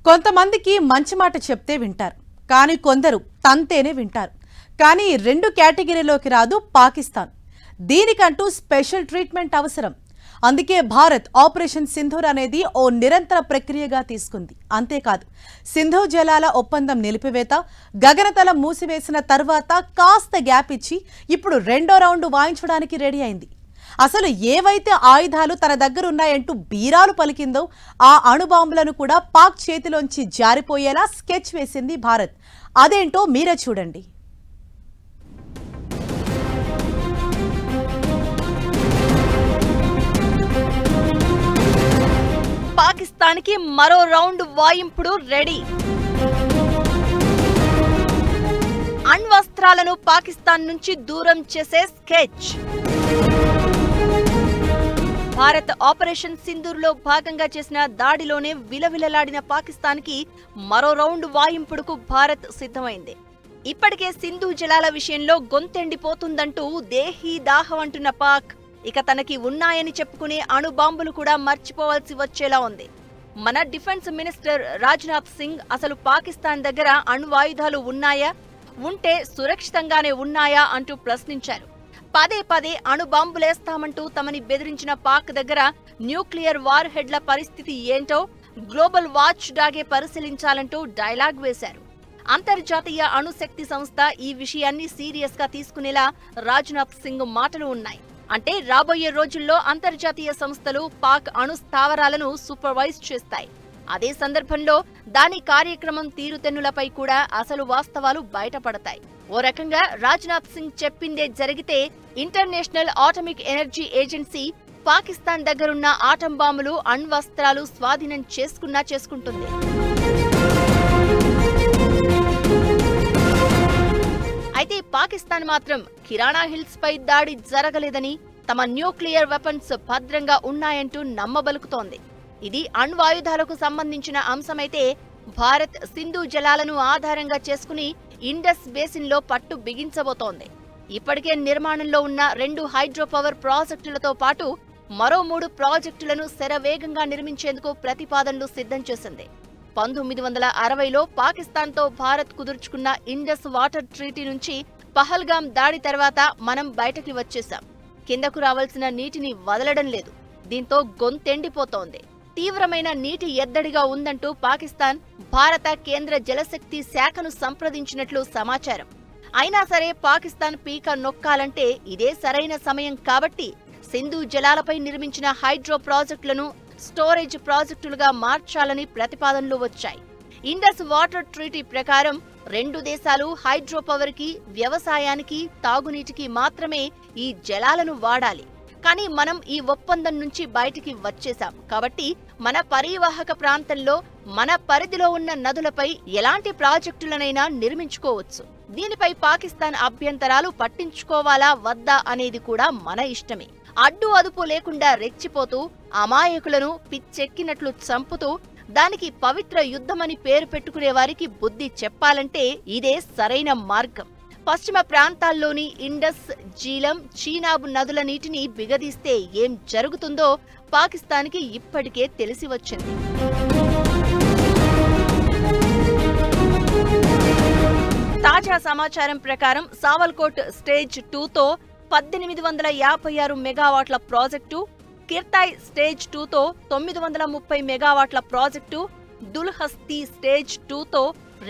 కొంతమందికి మంచి మాట చెప్తే వింటారు, కానీ కొందరు తంతేనే వింటారు. కానీ రెండు కేటగిరీలోకి రాదు పాకిస్తాన్. దీనికంటూ స్పెషల్ ట్రీట్మెంట్ అవసరం. అందుకే భారత్ ఆపరేషన్ సింధూర్ అనేది ఓ నిరంతర ప్రక్రియగా తీసుకుంది. అంతేకాదు, సింధు జలాల ఒప్పందం నిలిపివేత, గగనతలం మూసివేసిన తర్వాత కాస్త గ్యాప్ ఇచ్చి ఇప్పుడు రెండో రౌండ్ వాయించడానికి రెడీ అయింది. అసలు ఏవైతే ఆయుధాలు తన దగ్గరున్నాయంటూ బీరాలు పలికిందో ఆ అణుబాంబులను కూడా పాక్ చేతిలోంచి జారిపోయేలా స్కెచ్ వేసింది భారత్. అదేంటో మీరే చూడండి. పాకిస్తాన్కి మరో రౌండ్ వాయింపుడు రెడీ. అణ్వస్త్రాలను పాకిస్తాన్ నుంచి దూరం చేసే స్కెచ్. భారత్ ఆపరేషన్ సింధూర్లో భాగంగా చేసిన దాడిలోనే విలవిలలాడిన పాకిస్తాన్కి మరో రౌండ్ వాయింపుడుకు భారత్ సిద్ధమైంది. ఇప్పటికే సింధు జలాల విషయంలో గొంతెండిపోతుందంటూ దేహీ దాహం అంటున్న పాక్ ఇక తనకి ఉన్నాయని చెప్పుకునే అణుబాంబులు కూడా మర్చిపోవాల్సి వచ్చేలా ఉంది. మన డిఫెన్స్ మినిస్టర్ రాజ్నాథ్ సింగ్ అసలు పాకిస్తాన్ దగ్గర అణ్వాయుధాలు ఉన్నాయా, ఉంటే సురక్షితంగానే ఉన్నాయా అంటూ ప్రశ్నించారు. పదే పదే అణుబాంబులేస్తామంటూ తమని బెదిరించిన పాక్ దగ్గర న్యూక్లియర్ వార్ హెడ్ల పరిస్థితి ఏంటో గ్లోబల్ వాచ్ డాగే పరిశీలించాలంటూ డైలాగ్ వేశారు. అంతర్జాతీయ అణుశక్తి సంస్థ ఈ విషయాన్ని సీరియస్ గా తీసుకునేలా రాజ్నాథ్ సింగ్ మాటలు ఉన్నాయి. అంటే రాబోయే రోజుల్లో అంతర్జాతీయ సంస్థలు పాక్ అణు స్థావరాలను సూపర్వైజ్ చేస్తాయి. అదే సందర్భంలో దాని కార్యక్రమం తీరుతెన్నులపై కూడా అసలు వాస్తవాలు బయటపడతాయి. ఓ రకంగా రాజ్నాథ్ సింగ్ చెప్పిందే జరిగితే international atomic energy agency Pakistan దగ్గరున్న ఆటం బాంబులు, అణ్వస్త్రాలు స్వాధీనం చేసుకుంటుంది. అయితే పాకిస్తాన్ మాత్రం కిరాణా హిల్స్ పై దాడి జరగలేదని, తమ న్యూక్లియర్ వెపన్స్ భద్రంగా ఉన్నాయంటూ నమ్మబలుకుతోంది. ఇది అణ్వాయుధాలకు సంబంధించిన అంశమైతే భారత్ సింధు జలాలను ఆధారంగా చేసుకుని ఇండస్ బేసిన్లో పట్టు బిగించబోతోంది. ఇప్పటికే నిర్మాణంలో ఉన్న 2 హైడ్రో పవర్ ప్రాజెక్టులతో పాటు మరో 3 ప్రాజెక్టులను శరవేగంగా నిర్మించేందుకు ప్రతిపాదనలు సిద్ధం చేసింది. 1960లో పాకిస్తాన్తో భారత్ కుదుర్చుకున్న ఇండస్ వాటర్ ట్రీటీ నుంచి పహల్గాం దాడి తర్వాత మనం బయటకి వచ్చేశాం. కిందకు రావాల్సిన నీటిని వదలడం లేదు. దీంతో గొంతెండిపోతోంది. తీవ్రమైన నీటి ఎద్దడిగా ఉందంటూ పాకిస్తాన్ భారత కేంద్ర జలశక్తి శాఖను సంప్రదించినట్లు సమాచారం. అయినా సరే పాకిస్తాన్ పీక నొక్కాలంటే ఇదే సరైన సమయం కాబట్టి సింధు జలాలపై నిర్మించిన హైడ్రో ప్రాజెక్టులను స్టోరేజ్ ప్రాజెక్టులుగా మార్చాలని ప్రతిపాదనలు వచ్చాయి. ఇండస్ వాటర్ ట్రీటీ ప్రకారం 2 దేశాలు హైడ్రో పవర్ కి, వ్యవసాయానికి, తాగునీటికి మాత్రమే ఈ జలాలను వాడాలి. కానీ మనం ఈ ఒప్పందం నుంచి బయటికి వచ్చేశాం కాబట్టి మన పరీవాహక ప్రాంతంలో మన పరిధిలో ఉన్న నదులపై ఎలాంటి ప్రాజెక్టులనైనా నిర్మించుకోవచ్చు. దీనిపై పాకిస్తాన్ అభ్యంతరాలు పట్టించుకోవాలా వద్దా అనేది కూడా మన ఇష్టమే. అడ్డు అదుపు లేకుండా రెచ్చిపోతూ అమాయకులను పిచ్చెక్కినట్లు చంపుతూ దానికి పవిత్ర యుద్ధమని పేరు పెట్టుకునే వారికి బుద్ధి చెప్పాలంటే ఇదే సరైన మార్గం. పశ్చిమ ప్రాంతాల్లోని ఇండస్, జీలం, చీనాబ్ నదుల నీటిని బిగదీస్తే ఏం జరుగుతుందో పాకిస్తాన్కి ఇప్పటికే తెలిసి వచ్చింది. తాజా సమాచారం ప్రకారం సావల్కోట్ స్టేజ్ 2తో 1856 మెగావాట్ల ప్రాజెక్టు, కిర్తాయ్ స్టేజ్ 2తో 930 మెగావాట్ల ప్రాజెక్టు, దుల్హస్తీ స్టేజ్ 2తో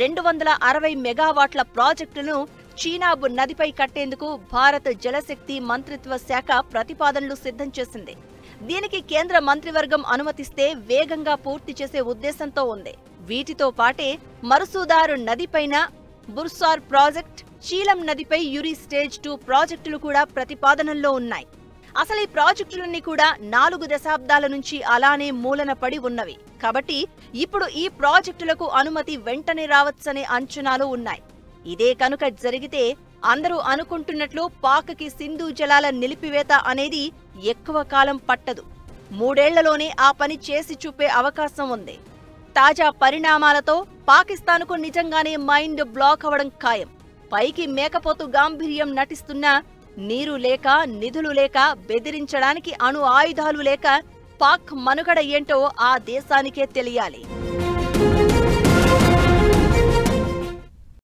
260 మెగావాట్ల ప్రాజెక్టులను చీనాబ్ నదిపై కట్టేందుకు భారత జలశక్తి మంత్రిత్వ శాఖ ప్రతిపాదనలు సిద్ధం చేసింది. దీనికి కేంద్ర మంత్రివర్గం అనుమతిస్తే వేగంగా పూర్తి చేసే ఉద్దేశంతో ఉంది. వీటితో పాటే మరుసూదార్ నదిపైన బుర్సార్ ప్రాజెక్ట్, చీలం నదిపై యురి స్టేజ్ 2 ప్రాజెక్టులు కూడా ప్రతిపాదనల్లో ఉన్నాయి. అసలు ఈ ప్రాజెక్టులన్నీ కూడా 4 దశాబ్దాల నుంచి అలానే మూలన పడి ఉన్నవి కాబట్టి ఇప్పుడు ఈ ప్రాజెక్టులకు అనుమతి వెంటనే రావచ్చనే అంచనాలు ఉన్నాయి. ఇదే కనుక జరిగితే అందరూ అనుకుంటున్నట్లు పాక్కి సింధు జలాల నిలిపివేత అనేది ఎక్కువ కాలం పట్టదు. 3 ఏళ్లలోనే ఆ పని చేసి చూపే అవకాశం ఉంది. తాజా పరిణామాలతో పాకిస్తాన్కు నిజంగానే మైండ్ బ్లాక్ అవడం ఖాయం. పైకి మేకపోతు గాంభీర్యం నటిస్తున్నా నీరు లేక, నిధులు లేక, బెదిరించడానికి అణు ఆయుధాలు లేక పాక్ మనుగడ ఏంటో ఆ దేశానికే తెలియాలి.